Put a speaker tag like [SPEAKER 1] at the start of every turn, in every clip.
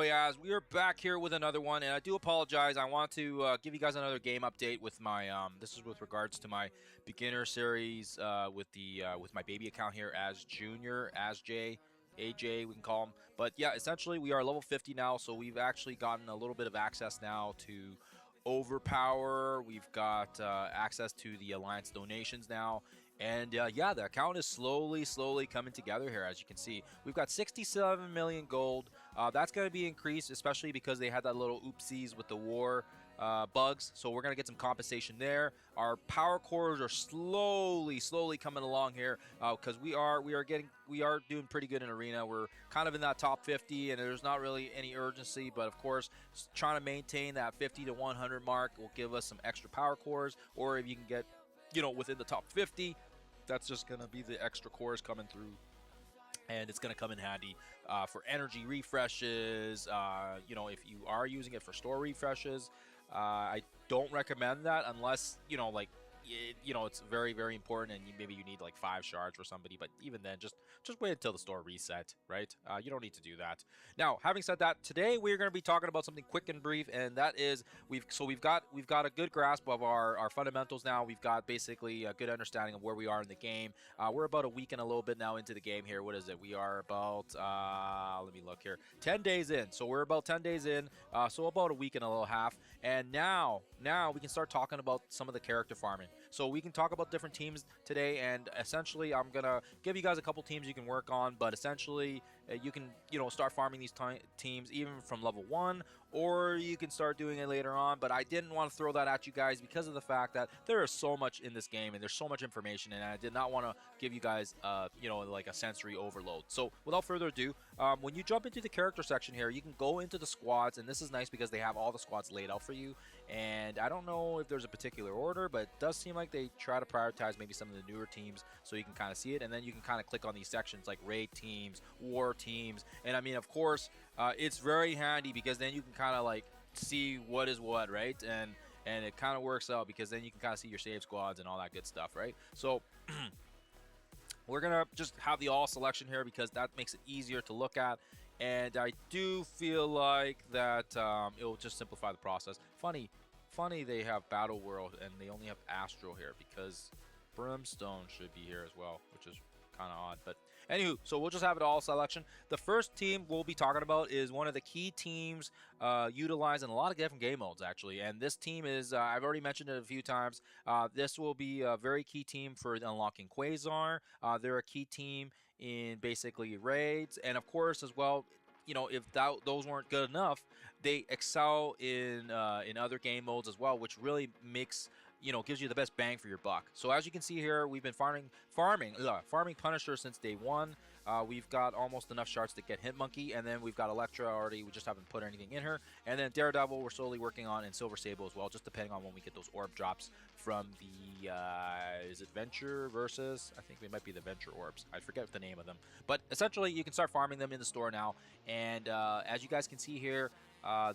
[SPEAKER 1] Royaz. We are back here with another one, and I do apologize. I want to give you guys another game update with my. This is with regards to my beginner series with my baby account here as Junior, as J. AJ, we can call him. But yeah, essentially we are level 50 now, so we've actually gotten a little bit of access now to Overpower. We've got access to the Alliance donations now. And yeah, the account is slowly coming together here. As you can see, we've got 67 million gold. That's going to be increased, especially because they had that little oopsies with the war bugs. So we're going to get some compensation there. Our power cores are slowly coming along here because we are doing pretty good in arena. We're kind of in that top 50, and there's not really any urgency. But of course, trying to maintain that 50 to 100 mark will give us some extra power cores. Or if you can get, within the top 50. That's just going to be the extra cores coming through, and it's going to come in handy for energy refreshes. If you are using it for store refreshes, I don't recommend that unless, it's very important, and maybe you need like 5 shards for somebody. But even then, just wait until the store reset, right? You don't need to do that. Now, having said that, today we're going to be talking about something quick and brief, and that is we've got a good grasp of our fundamentals now. We've got basically a good understanding of where we are in the game. We're about a week and a little bit now into the game here. What is it? We are about let me look here, 10 days in. So we're about 10 days in. So about a week and a little half. And now we can start talking about some of the character farming. So we can talk about different teams today, and essentially I'm going to give you guys a couple teams you can work on, but essentially you can, start farming these teams even from level 1, or you can start doing it later on. But I didn't want to throw that at you guys because of the fact that there is so much in this game, and there's so much information, and I did not want to give you guys, like a sensory overload. So without further ado, when you jump into the character section here, you can go into the squads, and this is nice because they have all the squads laid out for you. And I don't know if there's a particular order, but it does seem like they try to prioritize maybe some of the newer teams so you can kind of see it. And then you can kind of click on these sections like raid teams, war teams. And I mean, of course, it's very handy because then you can kind of like see what is what, right? And it kind of works out because then you can kind of see your save squads and all that good stuff, right? So we're going to just have the all selection here because that makes it easier to look at. And I do feel like that it will just simplify the process. Funny they have Battle World and they only have Astral here because Brimstone should be here as well, which is kind of odd. But anywho, so we'll just have it all selection. The first team we'll be talking about is one of the key teams utilized in a lot of different game modes, actually. And this team is, I've already mentioned it a few times, this will be a very key team for unlocking Quasar. They're a key team in basically raids, and of course as well, if those weren't good enough, they excel in other game modes as well, which really makes, gives you the best bang for your buck. So as you can see here, we've been farming Punisher since day 1. We've got almost enough shards to get Hit Monkey, and then we've got Elektra already. We just haven't put anything in her. And then Daredevil we're slowly working on, and Silver Sable as well, just depending on when we get those orb drops from the is it Venture versus, I think they might be the Venture Orbs. I forget the name of them. But essentially you can start farming them in the store now. And as you guys can see here,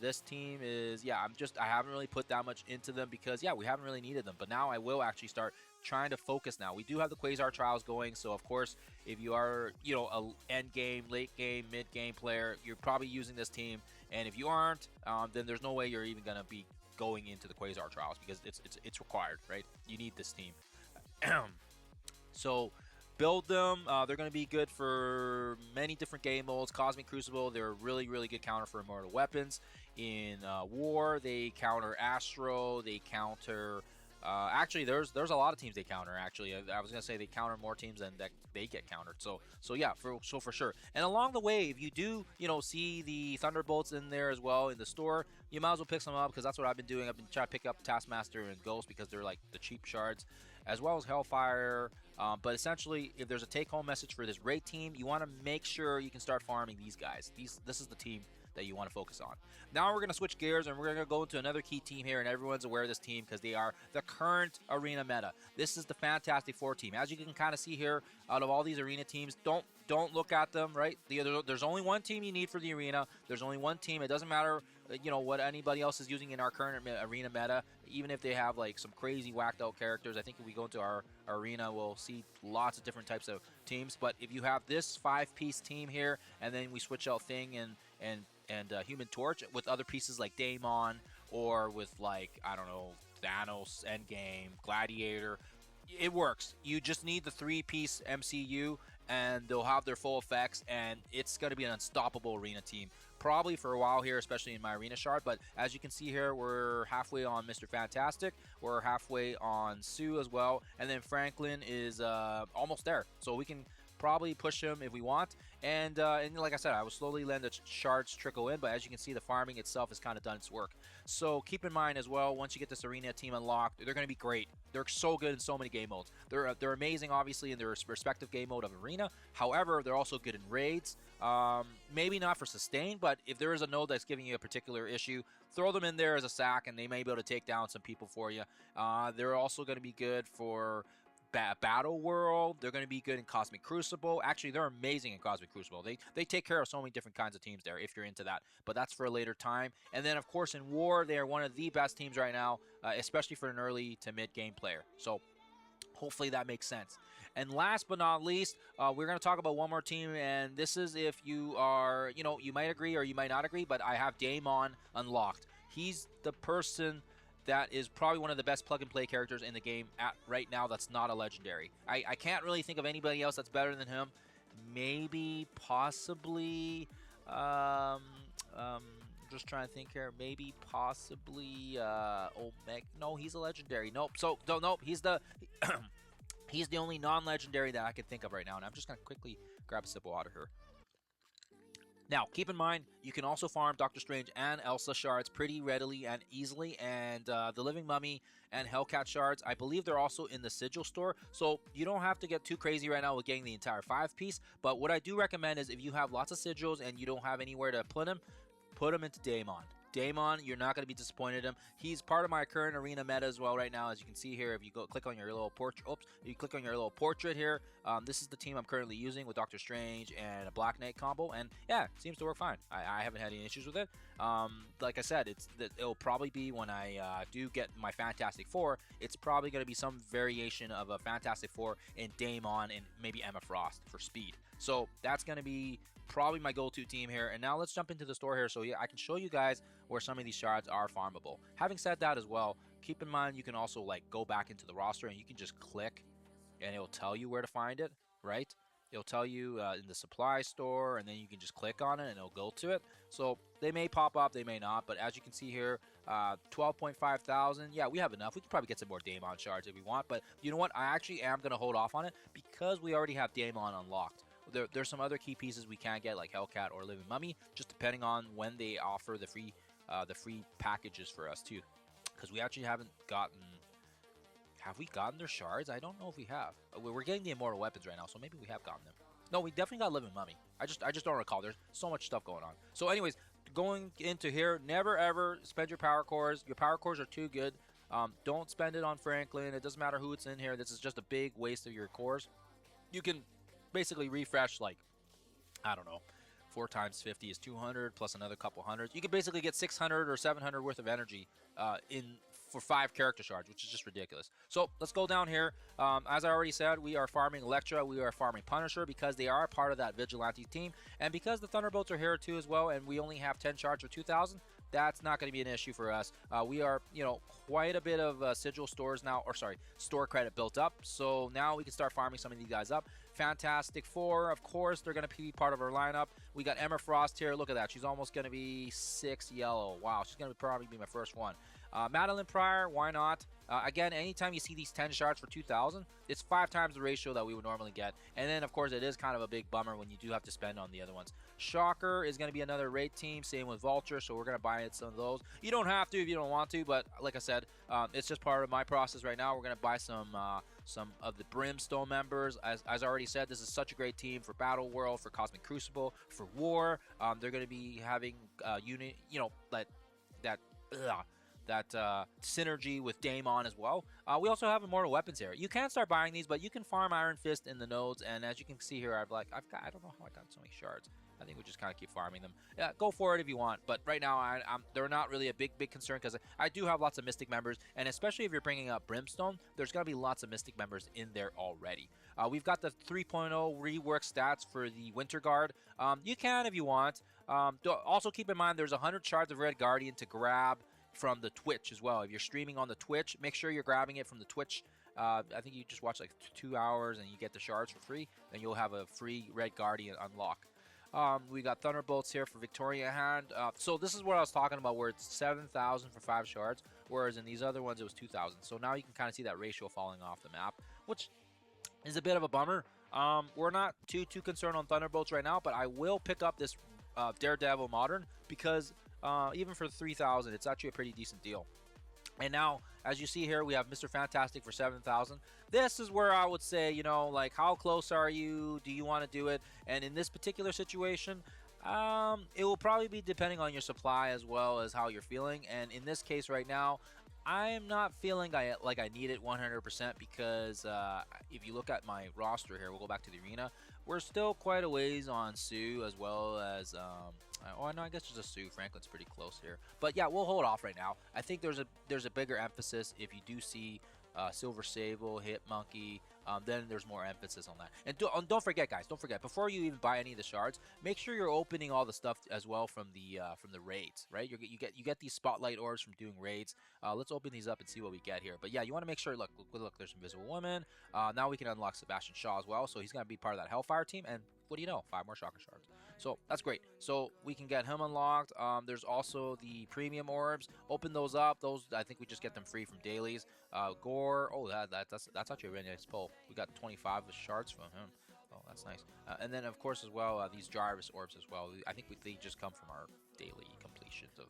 [SPEAKER 1] this team is, I haven't really put that much into them because, we haven't really needed them. But now I will actually start trying to focus now. We do have the Quasar trials going, so of course, if you are, a end game, late game, mid game player, you're probably using this team. And if you aren't, then there's no way you're even going to be going into the Quasar trials because it's required, right? You need this team. So build them. They're going to be good for many different game modes. Cosmic Crucible, they're a really good counter for immortal weapons. In War, they counter Astro. They counter... actually, there's a lot of teams they counter. Actually, I was gonna say they counter more teams than that they get countered. So for sure. And along the way, if you do see the Thunderbolts in there as well in the store, you might as well pick some up because that's what I've been doing. I've been trying to pick up Taskmaster and Ghost because they're like the cheap shards, as well as Hellfire. But essentially, if there's a take-home message for this raid team, you want to make sure you can start farming these guys. This is the team that you want to focus on. Now we're going to switch gears and we're going to go into another key team here, and everyone's aware of this team because they are the current arena meta. This is the Fantastic Four team. As you can kind of see here, out of all these arena teams, don't look at them, right? There's only one team you need for the arena. There's only one team. It doesn't matter, what anybody else is using in our current arena meta, even if they have like some crazy whacked out characters. I think if we go into our arena, we'll see lots of different types of teams. But if you have this 5-piece team here, and then we switch out Thing and Human Torch with other pieces like Daemon or with like I don't know Thanos, Endgame, Gladiator. It works. You just need the 3-piece MCU, and they'll have their full effects, and it's going to be an unstoppable arena team. Probably for a while here, especially in my arena shard. But as you can see here, we're halfway on Mr. Fantastic. We're halfway on Sue as well, and then Franklin is almost there. So we can probably push him if we want. And like I said, I will slowly let the shards trickle in, but as you can see, the farming itself has kind of done its work. So keep in mind as well, once you get this arena team unlocked, they're going to be great. They're so good in so many game modes. They're amazing, obviously, in their respective game mode of arena. However, they're also good in raids. Maybe not for sustain, but if there is a node that's giving you a particular issue, throw them in there as a sack, and they may be able to take down some people for you. They're also going to be good for Battle World. They're going to be good in Cosmic Crucible. Actually, they're amazing in Cosmic Crucible. They take care of so many different kinds of teams there if you're into that. But that's for a later time. And then, of course, in War, they are one of the best teams right now, especially for an early to mid-game player. So hopefully that makes sense. And last but not least, we're going to talk about one more team, and this is if you are, you might agree or you might not agree, but I have Daemon unlocked. He's the person that is probably one of the best plug-and-play characters in the game right now that's not a legendary. I can't really think of anybody else that's better than him. Maybe, possibly, just trying to think here. Maybe, possibly, Omega. No, he's a legendary. Nope. So, nope. He's the he's the only non-legendary that I can think of right now. And I'm just going to quickly grab a sip of water here. Now, keep in mind, you can also farm Doctor Strange and Elsa shards pretty readily and easily, and the Living Mummy and Hellcat shards, I believe they're also in the Sigil store, so you don't have to get too crazy right now with getting the entire 5-piece, but what I do recommend is if you have lots of Sigils and you don't have anywhere to put them into Daemon. Daemon, you're not going to be disappointed in him. He's part of my current arena meta as well right now. As you can see here, if you go click on your little portrait, you click on your little portrait here. This is the team I'm currently using with Doctor Strange and a Black Knight combo, and yeah, it seems to work fine. I haven't had any issues with it. Like I said, it'll probably be when I do get my Fantastic Four. It's probably going to be some variation of a Fantastic Four in Daemon and maybe Emma Frost for speed. So that's going to be probably my go-to team here. And now let's jump into the store here so I can show you guys where some of these shards are farmable. Having said that as well, keep in mind you can also like go back into the roster and you can just click and it'll tell you where to find it, right? It'll tell you in the supply store, and then you can just click on it and it'll go to it. So they may pop up, they may not, but as you can see here, 12.5 thousand. Yeah, we have enough. We can probably get some more Daemon shards if we want, but you know what? I actually am going to hold off on it because we already have Daemon unlocked. There's some other key pieces we can get like Hellcat or Living Mummy, just depending on when they offer the free packages for us too, because we actually haven't gotten. Have we gotten their shards? I don't know if we have. We're getting the immortal weapons right now, so maybe we have gotten them. No, we definitely got Living Mummy. I just don't recall. There's so much stuff going on. So anyways, going into here, never ever spend your power cores. Your power cores are too good. Don't spend it on Franklin. It doesn't matter who it's in here. This is just a big waste of your cores. You can basically refresh, like, I don't know, 4 times 50 is 200 plus another couple hundreds. You can basically get 600 or 700 worth of energy for 5 character shards, which is just ridiculous. So let's go down here. As I already said, we are farming Elektra, we are farming Punisher because they are part of that Vigilante team, and because the Thunderbolts are here too as well, and we only have 10 shards for 2,000. That's not going to be an issue for us. We are, quite a bit of sigil stores now, or sorry, store credit built up. So now we can start farming some of these guys up. Fantastic Four, of course, they're going to be part of our lineup. We got Emma Frost here. Look at that. She's almost going to be 6 yellow. Wow, she's going to probably be my first one. Madeline Pryor, why not? Again, anytime you see these 10 shards for 2,000, it's 5 times the ratio that we would normally get. And then, of course, it is kind of a big bummer when you do have to spend on the other ones. Shocker is going to be another raid team, same with Vulture, so we're going to buy some of those. You don't have to if you don't want to, but like I said, it's just part of my process right now. We're going to buy some of the Brimstone members. As I already said, this is such a great team for Battle World, for Cosmic Crucible, for War. They're going to be having unit, that synergy with Daemon as well. We also have immortal weapons here. You can start buying these, but you can farm Iron Fist in the nodes. And as you can see here, I don't know how I got so many shards. I think we just kind of keep farming them. Yeah, go for it if you want. But right now, they're not really a big concern because I do have lots of Mystic members. And especially if you're bringing up Brimstone, there's going to be lots of Mystic members in there already. We've got the 3.0 rework stats for the Winter Guard. You can if you want. Also keep in mind there's 100 shards of Red Guardian to grab from the Twitch as well. If you're streaming on the Twitch, make sure you're grabbing it from the Twitch. I think you just watch like 2 hours and you get the shards for free. Then you'll have a free Red Guardian unlock. We got Thunderbolts here for Victoria hand. So this is what I was talking about, where it's 7,000 for 5 shards, whereas in these other ones it was 2,000. So now you can kind of see that ratio falling off the map, which is a bit of a bummer. We're not too concerned on Thunderbolts right now, but I will pick up this Daredevil Modern because even for 3,000, it's actually a pretty decent deal. And now, as you see here, we have Mr. Fantastic for 7,000. This is where I would say, you know, like, how close are you? Do you want to do it? And in this particular situation, it will probably be depending on your supply as well as how you're feeling. And in this case right now, I am not feeling like I need it 100% because if you look at my roster here, we'll go back to the arena. We're still quite a ways on Sue as well as oh no, I guess there's a Sue. Franklin's pretty close here, but yeah, we'll hold off right now. I think there's a bigger emphasis if you do see Silver Sable, Hit Monkey, then there's more emphasis on that. And don't forget, guys, don't forget, before you even buy any of the shards, make sure you're opening all the stuff as well from the raids, right? You get these spotlight orbs from doing raids. Let's open these up and see what we get here. But yeah, you want to make sure. Look, there's Invisible Woman. Now we can unlock Sebastian Shaw as well, so he's gonna be part of that Hellfire team. And what do you know? 5 more Shocker shards. So that's great. So we can get him unlocked. There's also the premium orbs. Open those up. Those, I think we just get them free from dailies. Gore. Oh, that's actually a really nice pull. We got 25 shards from him. Oh, that's nice. And then of course as well these Jarvis orbs as well. I think they just come from our daily completions of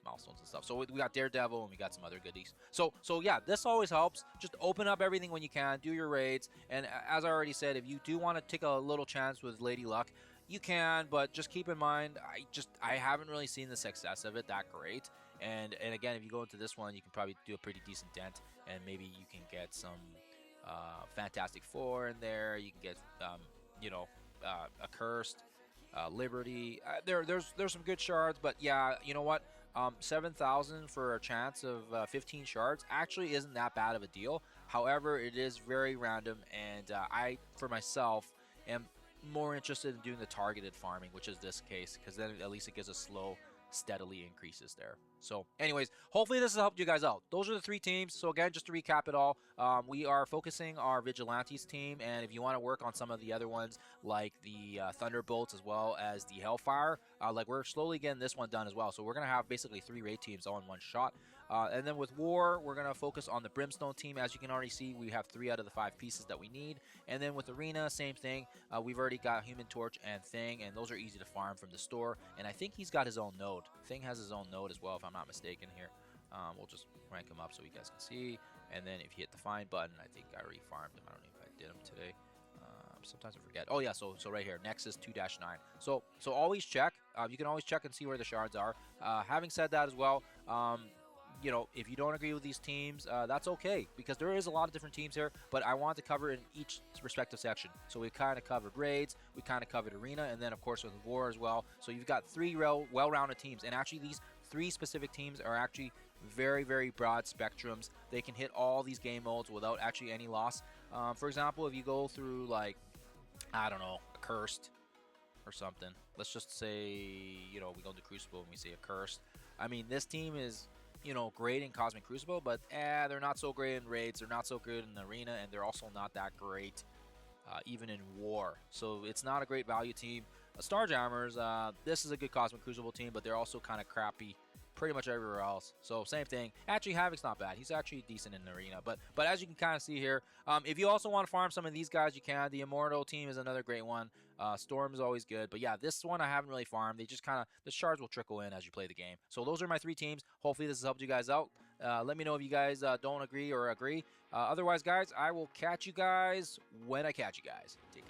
[SPEAKER 1] milestones and stuff. So we got Daredevil and we got some other goodies. So yeah, this always helps. Just open up everything when you can. Do your raids. And as I already said, if you do want to take a little chance with Lady Luck, you can, but just keep in mind, I haven't really seen the success of it that great. And again, if you go into this one, you can probably do a pretty decent dent, and maybe you can get some Fantastic Four in there. You can get you know, Accursed, Liberty. There's some good shards, but yeah, you know what? 7,000 for a chance of 15 shards actually isn't that bad of a deal. However, it is very random, and I, for myself, am more interested in doing the targeted farming, which is this case, because then at least it gives a slow, steadily increases there. So anyways, hopefully this has helped you guys out. Those are the 3 teams. So again, just to recap it all, we are focusing our Vigilantes team, and if you want to work on some of the other ones like the Thunderbolts as well as the Hellfire, like we're slowly getting this one done as well. So we're gonna have basically 3 raid teams all in one shot. And then with War, we're going to focus on the Brimstone team. As you can already see, we have 3 out of the 5 pieces that we need. And then with Arena, same thing. We've already got Human Torch and Thing, and those are easy to farm from the store. And I think he's got his own node. Thing has his own node as well, if I'm not mistaken here. We'll just rank him up so you guys can see. And then if you hit the find button, I think I already farmed him. I don't know if I did him today. Sometimes I forget. Oh yeah, so right here, Nexus 2-9. So always check. You can always check and see where the shards are. Having said that as well, you know, if you don't agree with these teams, that's okay, because there is a lot of different teams here, but I want to cover in each respective section. So we kind of covered raids, we kind of covered arena, and then of course with War as well. So you've got 3 well-rounded teams, and actually these 3 specific teams are actually very broad spectrums. They can hit all these game modes without actually any loss. For example, if you go through, like, I don't know, Accursed or something, let's just say, you know, we go to Crucible and we say Accursed. I mean, this team is, you know, great in Cosmic Crucible, but they're not so great in raids, they're not so good in the arena, and they're also not that great even in War. So it's not a great value team. Starjammers, this is a good Cosmic Crucible team, but they're also kind of crappy pretty much everywhere else. So same thing. Actually, Havoc's not bad. He's actually decent in the arena. But as you can kind of see here, if you also want to farm some of these guys, you can. The Immortal team is another great one. Storm is always good. But yeah, this one I haven't really farmed. They just kind of, the shards will trickle in as you play the game. So those are my 3 teams. Hopefully this has helped you guys out. Let me know if you guys don't agree or agree. Otherwise, guys, I will catch you guys when I catch you guys. Take care.